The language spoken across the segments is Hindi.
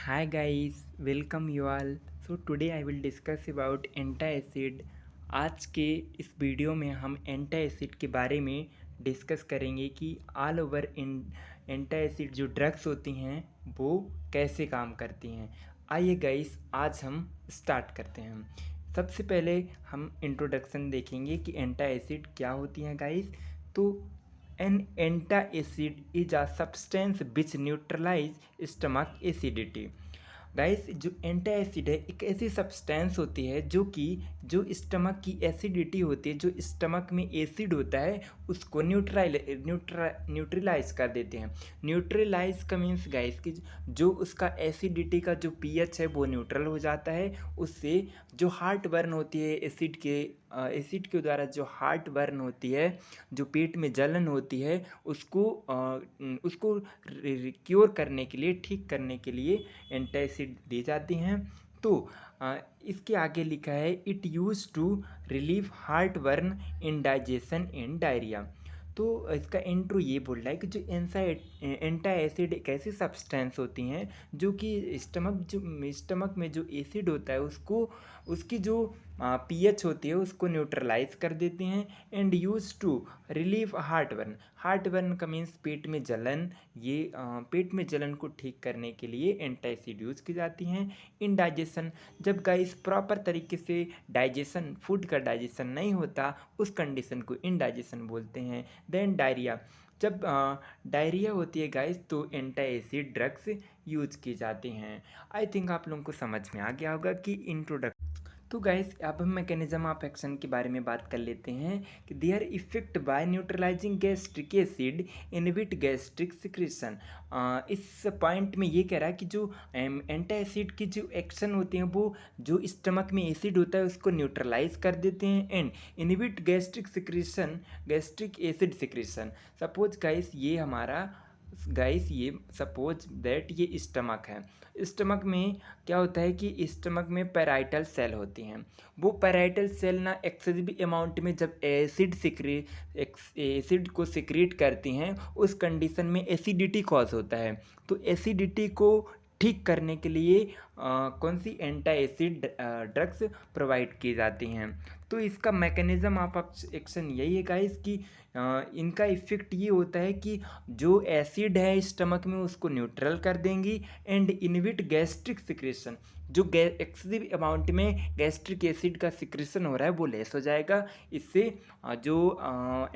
Hi guys, welcome you all. So today I will discuss about एंटाएसिड। आज के इस वीडियो में हम एंटाएसिड के बारे में डिस्कस करेंगे कि ऑल ओवर एंटाएसिड जो ड्रग्स होती हैं वो कैसे काम करती हैं। आइए गाइस, आज हम स्टार्ट करते हैं। सबसे पहले हम इंट्रोडक्शन देखेंगे कि एंटाएसिड क्या होती हैं गाइस। तो an antacid is a substance which neutralize stomach acidity। Guys, जो एंटाएसिड है एक ऐसी सब्सटेंस होती है जो स्टमक की एसिडिटी होती है, जो स्टमक में एसिड होता है उसको न्यूट्रलाइज कर देते हैं। न्यूट्रलाइज का मीन्स गाइस कि जो उसका एसिडिटी का जो पीएच है वो न्यूट्रल हो जाता है। उससे जो हार्ट बर्न होती है एसिड के द्वारा जो हार्ट बर्न होती है, जो पेट में जलन होती है, उसको क्योर करने के लिए, ठीक करने के लिए एंटासिड दी जाती हैं। तो इसके आगे लिखा है it use to relieve heartburn, indigestion and diarrhoea. तो इसका इंट्रो ये बोल रहा है कि जो एंटाएसिड एक ऐसी सब्सटेंस होती हैं जो कि स्टमक में जो एसिड होता है उसको, उसकी जो पीएच होती है उसको न्यूट्रलाइज कर देते हैं। And use to relieve heartburn का मीन्स पेट में जलन। ये पेट में जलन को ठीक करने के लिए एंटासिड यूज की जाती हैं। इनडाइजेशन, जब गाइस प्रॉपर तरीके से डाइजेशन, फूड का डाइजेशन नहीं होता उस कंडीशन को इनडाइजेशन बोलते हैं। देन डायरिया, जब डायरिया होती है गाइस तो एंटासिड ड्रग्स यूज की जाती हैं। आई थिंक आप लोगों को समझ में आ गया होगा कि इंट्रोडक्शन। तो गाइस, अब हम मैकेनिज्म ऑफ एक्शन के बारे में बात कर लेते हैं कि their effect by neutralising gastric acid inhibit gastric secretion. इस पॉइंट में ये कह रहा है कि जो एंटासिड की जो एक्शन होती हैं वो जो स्टमक में एसिड होता है उसको न्यूट्रलाइज कर देते हैं and inhibit gastric secretion, gastric acid secretion. Suppose guys ये सपोज दैट ये स्टमक है। स्टमक में क्या होता है कि स्टमक में पैराइटल सेल होती हैं। वो पैराइटल सेल ना एक्सेसिव अमाउंट में जब एसिड को सिक्रेट करती हैं उस कंडीशन में एसिडिटी कॉज होता है। तो एसिडिटी को ठीक करने के लिए कौन सी एंटाएसिड ड्रग्स प्रोवाइड की जाती हैं। तो इसका मैकेनिज्म ऑफ एक्शन यही है गाइस कि इनका इफेक्ट ये होता है कि जो एसिड है स्टमक में उसको न्यूट्रल कर देंगी एंड इनहिबिट गैस्ट्रिक सिक्रेशन। जो एक्सेसिव अमाउंट में गैस्ट्रिक एसिड का सिक्रेशन हो रहा है वो लेस हो जाएगा। इससे जो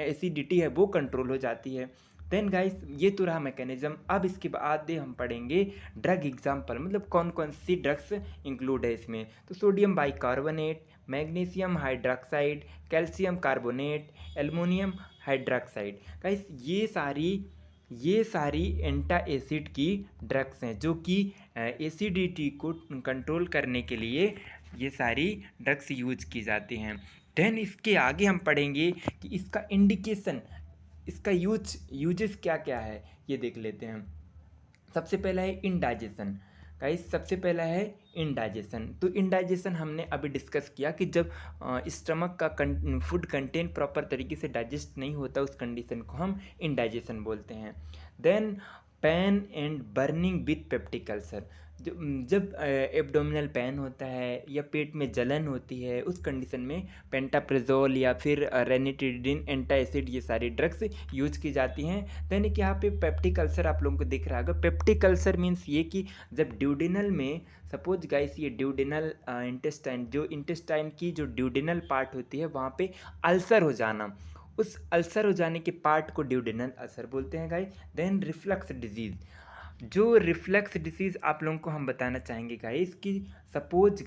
एसिडिटी है वो कंट्रोल हो जाती है। देन गाइस, ये तो रहा मैकेनिज्म। अब इसके बाद हम पढ़ेंगे ड्रग एग्जाम्पल, मतलब कौन कौन सी ड्रग्स इंक्लूड है इसमें। तो sodium bicarbonate, magnesium hydroxide, calcium carbonate, aluminium hydroxide. Guys, ये सारी एंटा एसिड की ड्रग्स हैं जो कि एसिडिटी को कंट्रोल करने के लिए ये सारी ड्रग्स यूज की जाती हैं। देन इसके आगे हम पढ़ेंगे कि इसका इंडिकेशन, इसका यूजेस क्या क्या है ये देख लेते हैं। सबसे पहला है इंडाइजेशन। गाइस, सबसे पहला है इंडाइजेशन। तो इंडाइजेशन हमने अभी डिस्कस किया कि जब स्टमक का फूड कंटेंट प्रॉपर तरीके से डाइजेस्ट नहीं होता उस कंडीशन को हम इंडाइजेशन बोलते हैं। Then pain and burning with peptic ulcer, जब एब्डोमिनल पेन होता है या पेट में जलन होती है उस कंडीशन में पेंटाप्रेजोल या फिर रेनिटिडिन, एंटाएसिड, ये सारी ड्रग्स यूज की जाती हैं। देन एक यहाँ पे पेप्टिक अल्सर आप लोगों को दिख रहा होगा। पेप्टिक अल्सर मीन्स ये कि जब ड्यूडिनल में, सपोज गाइस ये ड्यूडिनल इंटेस्टाइन, जो इंटेस्टाइन की जो ड्यूडिनल पार्ट होती है वहाँ पे अल्सर हो जाना, उस अल्सर हो जाने के पार्ट को ड्यूडिनल अल्सर बोलते हैं गाइस। देन रिफ्लक्स डिजीज, जो रिफ्लक्स डिसीज़ आप लोगों को हम बताना चाहेंगे गाइस कि सपोज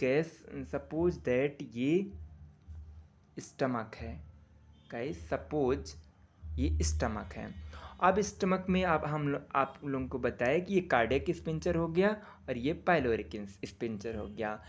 दैट ये स्टमक है। गाइस, सपोज ये स्टमक है। अब स्टमक में आप लोगों को बताया कि ये कार्डियक स्पिंचर हो गया और ये पाइलोरिक स्पिंचर हो गया।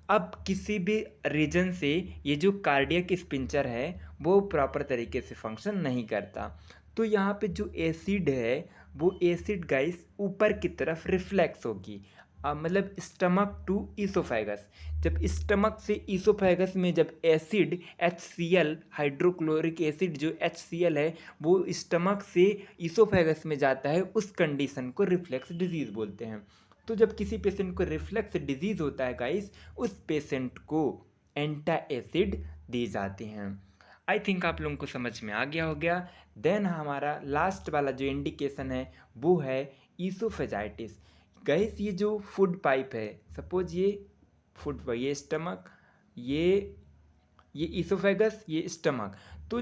अब किसी भी रीजन से ये जो कार्डियक स्पिंचर है वो प्रॉपर तरीके से फंक्शन नहीं करता। तो यहाँ पे जो एसिड है वो एसिड गाइस ऊपर की तरफ रिफ्लेक्स होगी, मतलब स्टमक टू ईसोफेगस। जब स्टमक से ईसोफेगस में जब एसिड HCl, हाइड्रोक्लोरिक एसिड जो HCl है वो स्टमक से ईसोफेगस में जाता है उस कंडीशन को रिफ्लेक्स डिजीज बोलते हैं। तो जब किसी पेशेंट को रिफ्लक्स डिजीज़ होता है गाइस, उस पेशेंट को एंटासिड दी जाती हैं। आई थिंक आप लोगों को समझ में आ गया हो गया। देन हमारा लास्ट वाला जो इंडिकेशन है वो है ईसोफेजाइटिस। गाइस ये जो फूड पाइप है, सपोज ये फूड, ये स्टमक, ये ईसोफेगस, ये स्टमक। तो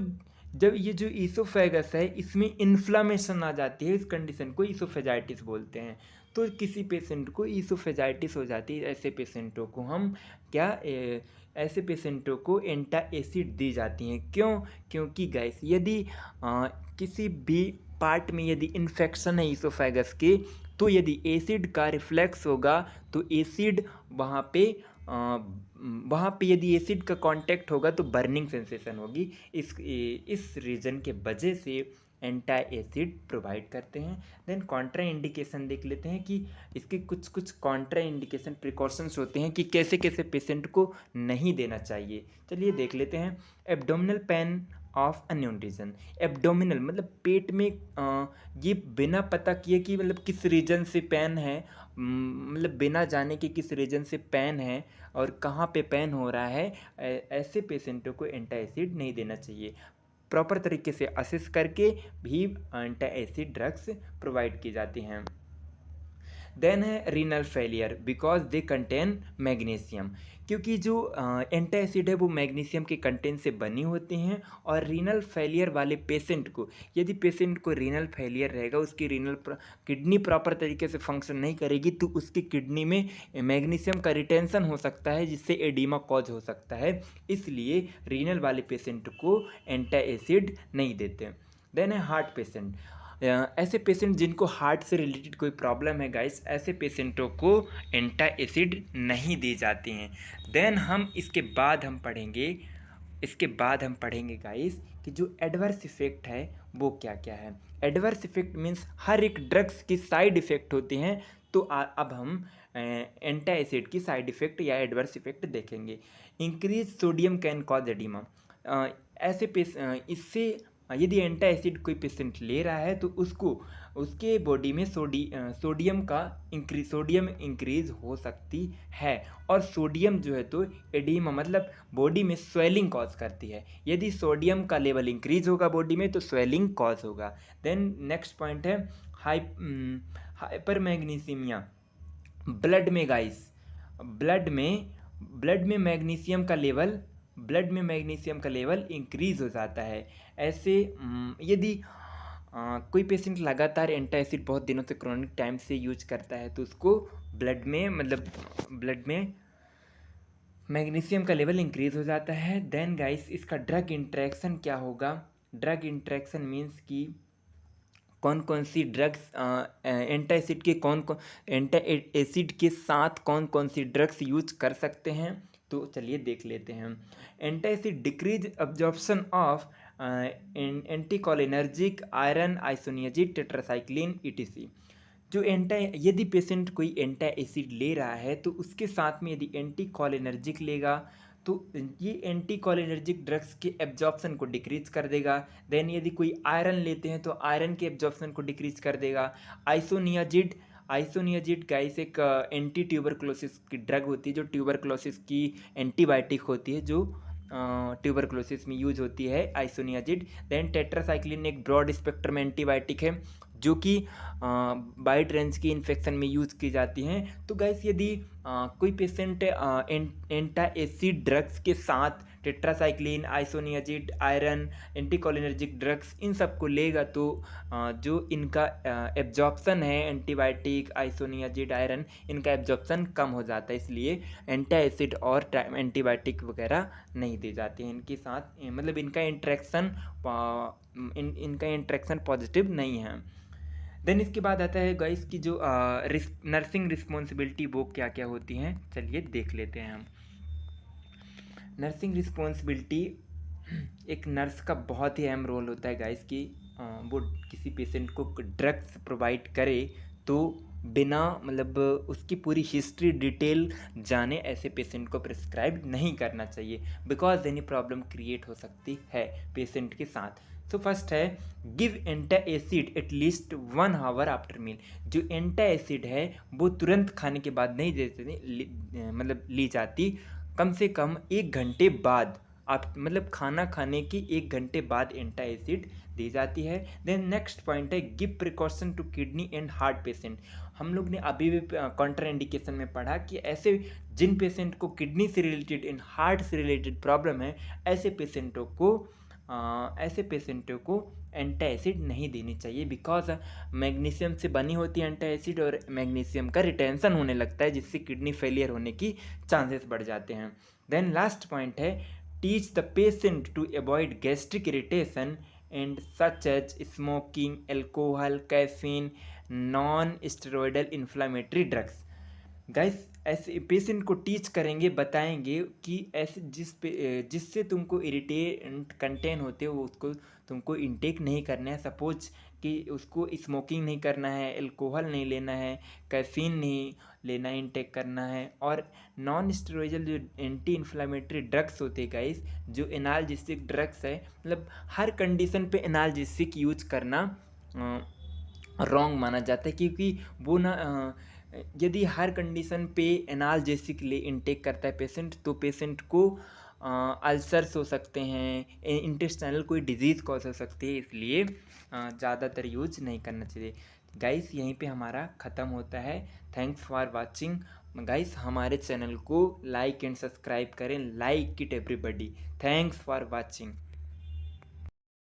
जब ये जो ईसोफेगस है इसमें इन्फ्लामेशन आ जाती है, इस कंडीशन को ईसोफेजाइटिस बोलते हैं। तो किसी पेशेंट को ईसोफेजाइटिस हो जाती है, ऐसे पेशेंटों को हम ऐसे पेशेंटों को एंटासिड दी जाती हैं। क्यों? क्योंकि गाइस यदि किसी भी पार्ट में यदि इन्फेक्शन है ईसोफेगस के, तो यदि एसिड का रिफ्लेक्स होगा तो एसिड वहाँ पे यदि एसिड का कांटेक्ट होगा तो बर्निंग सेंसेशन होगी। इस रीजन के वजह से एंटासिड प्रोवाइड करते हैं। देन कॉन्ट्रा इंडिकेशन देख लेते हैं कि इसके कुछ कॉन्ट्रा इंडिकेशन प्रिकॉशंस होते हैं कि कैसे कैसे पेशेंट को नहीं देना चाहिए। चलिए देख लेते हैं। Abdominal pain of unknown reason. Abdominal मतलब पेट में ये बिना पता किए कि मतलब किस रीजन से पेन है, मतलब बिना जाने के किस रीजन से पेन है और कहाँ पे पेन हो रहा है, ऐसे पेशेंटों को एंटासिड नहीं देना चाहिए। प्रॉपर तरीके से असेस करके भी एंटासिड ड्रग्स प्रोवाइड की जाती हैं। देन है renal failure because they contain magnesium, क्योंकि जो एंटासिड है वो मैग्नीशियम के कंटेंट से बनी होती हैं। और रीनल फेलियर वाले पेशेंट को, यदि पेशेंट को रीनल फेलियर रहेगा, उसकी किडनी प्रॉपर तरीके से फंक्शन नहीं करेगी, तो उसकी किडनी में मैग्नीशियम का रिटेंशन हो सकता है जिससे एडिमा कॉज हो सकता है। इसलिए रीनल वाले पेशेंट को एंटासिड नहीं देते। देन है हार्ट पेशेंट। ऐसे पेशेंट जिनको हार्ट से रिलेटेड कोई प्रॉब्लम है गाइस, ऐसे पेशेंटों को एंटासिड नहीं दी जाती हैं। देन हम इसके बाद हम पढ़ेंगे गाइस कि जो एडवर्स इफेक्ट है वो क्या क्या है। एडवर्स इफेक्ट मीन्स हर एक ड्रग्स की साइड इफेक्ट होती हैं। तो अब हम एंटासिड की साइड इफेक्ट या एडवर्स इफेक्ट देखेंगे। Increase sodium can cause oedema. इससे यदि एंटासिड कोई पेशेंट ले रहा है तो उसके बॉडी में सोडियम इंक्रीज हो सकती है। और सोडियम जो है तो एडिमा मतलब बॉडी में स्वेलिंग कॉज करती है। यदि सोडियम का लेवल इंक्रीज होगा बॉडी में तो स्वेलिंग कॉज होगा। देन नेक्स्ट पॉइंट है हाइपर मैग्नीसीमिया। ब्लड में गाइस, ब्लड में मैग्नीशियम का लेवल इंक्रीज हो जाता है। ऐसे यदि कोई पेशेंट लगातार एंटासिड बहुत दिनों से क्रोनिक टाइम से यूज करता है तो उसको ब्लड में मैग्नीशियम का लेवल इंक्रीज हो जाता है। देन गाइस इसका ड्रग इंटरेक्शन क्या होगा। ड्रग इंटरेक्शन मीन्स कि कौन कौन सी ड्रग्स एंटासिड के साथ कौन कौन सी ड्रग्स यूज कर सकते हैं, तो चलिए देख लेते हैं। Antacid decrease absorption of anticholinergic, iron, isoniazid, tetracycline etc. यदि पेशेंट कोई एंटासिड ले रहा है तो उसके साथ में यदि एंटीकोलिनर्जिक लेगा तो ये एंटीकोलिनर्जिक ड्रग्स के एब्जॉर्प्शन को डिक्रीज कर देगा। देन यदि कोई आयरन लेते हैं तो आयरन के एब्जॉर्प्शन को डिक्रीज कर देगा। आइसोनियाजिड गाइस एक एंटी ट्यूबरक्लोसिस की ड्रग होती है जो ट्यूबरक्लोसिस की एंटीबायोटिक होती है, जो ट्यूबरक्लोसिस में यूज होती है आइसोनियाजिड। देन टेट्रासाइक्लिन एक ब्रॉड स्पेक्ट्रम एंटीबायोटिक है जो कि वाइड रेंज की इन्फेक्शन में यूज की जाती हैं। तो गाइस यदि कोई पेशेंट एंटासिड ड्रग्स के साथ tetracycline, isoniazid, iron, anticholinergic drugs in सब को लेगा तो जो इनका एब्जॉर्प्शन है एंटीबायोटिक, आइसोनियाजिड, आयरन, इनका एब्जॉर्प्शन कम हो जाता है। इसलिए एंटासिड और एंटीबायोटिक वगैरह नहीं दी जाती हैं इनके साथ, मतलब इनका इंट्रैक्शन पॉजिटिव नहीं है। देन इसके बाद आता है गाइस की जो नर्सिंग रिस्पॉन्सिबिलिटी वो क्या क्या होती हैं, चलिए देख लेते हैं हम। नर्सिंग रिस्पॉन्सिबिलिटी, एक नर्स का बहुत ही अहम रोल होता है गाइस कि वो किसी पेशेंट को ड्रग्स प्रोवाइड करे तो बिना मतलब उसकी पूरी हिस्ट्री डिटेल जाने ऐसे पेशेंट को प्रिस्क्राइब नहीं करना चाहिए, बिकॉज एनी प्रॉब्लम क्रिएट हो सकती है पेशेंट के साथ। तो फर्स्ट है give antacid at least 1 hour after meal. जो एंटा एसिड है वो तुरंत खाने के बाद नहीं देते, मतलब ली जाती, कम से कम 1 घंटे बाद, आप मतलब खाना खाने की 1 घंटे बाद एंटा एसिड दी जाती है। देन नेक्स्ट पॉइंट है give precaution to kidney and heart patient. हम लोग ने अभी भी कॉन्ट्रा इंडिकेशन में पढ़ा कि ऐसे जिन पेशेंट को किडनी से रिलेटेड एंड हार्ट से रिलेटेड प्रॉब्लम है, ऐसे पेशेंटों को एंटा एसिड नहीं देनी चाहिए, बिकॉज मैग्नीशियम से बनी होती है एंटा एसिड और मैग्नीशियम का रिटेंशन होने लगता है, जिससे किडनी फेलियर होने की चांसेस बढ़ जाते हैं। देन लास्ट पॉइंट है teach the patient to avoid gastric irritation and such as smoking, alcohol, caffeine, non steroidal inflammatory drugs. Guys ऐसे पेशेंट को टीच करेंगे, बताएंगे कि ऐसे जिससे तुमको इरिटेंट कंटेन होते हो उसको तुमको इनटेक नहीं करना है। सपोज कि उसको स्मोकिंग नहीं करना है, अल्कोहल नहीं लेना है, कैफीन नहीं लेना, इनटेक करना है, और नॉन स्टेरॉयडल जो एंटी इन्फ्लामेटरी ड्रग्स होते हैं गाइस, जो एनाल्जेसिक ड्रग्स है, मतलब हर कंडीशन पे एनाल्जेसिक यूज करना रॉन्ग माना जाता है, क्योंकि वो ना यदि हर कंडीशन पे एनाल्जेसिक ले इनटेक करता है पेशेंट, तो पेशेंट को अल्सर्स हो सकते हैं, इंटेस्टाइनल कोई डिजीज़ कॉज हो सकती है, इसलिए ज़्यादातर यूज नहीं करना चाहिए। गाइस यहीं पे हमारा ख़त्म होता है। Thanks for watching guys. हमारे चैनल को लाइक एंड सब्सक्राइब करें, like it everybody. Thanks for watching.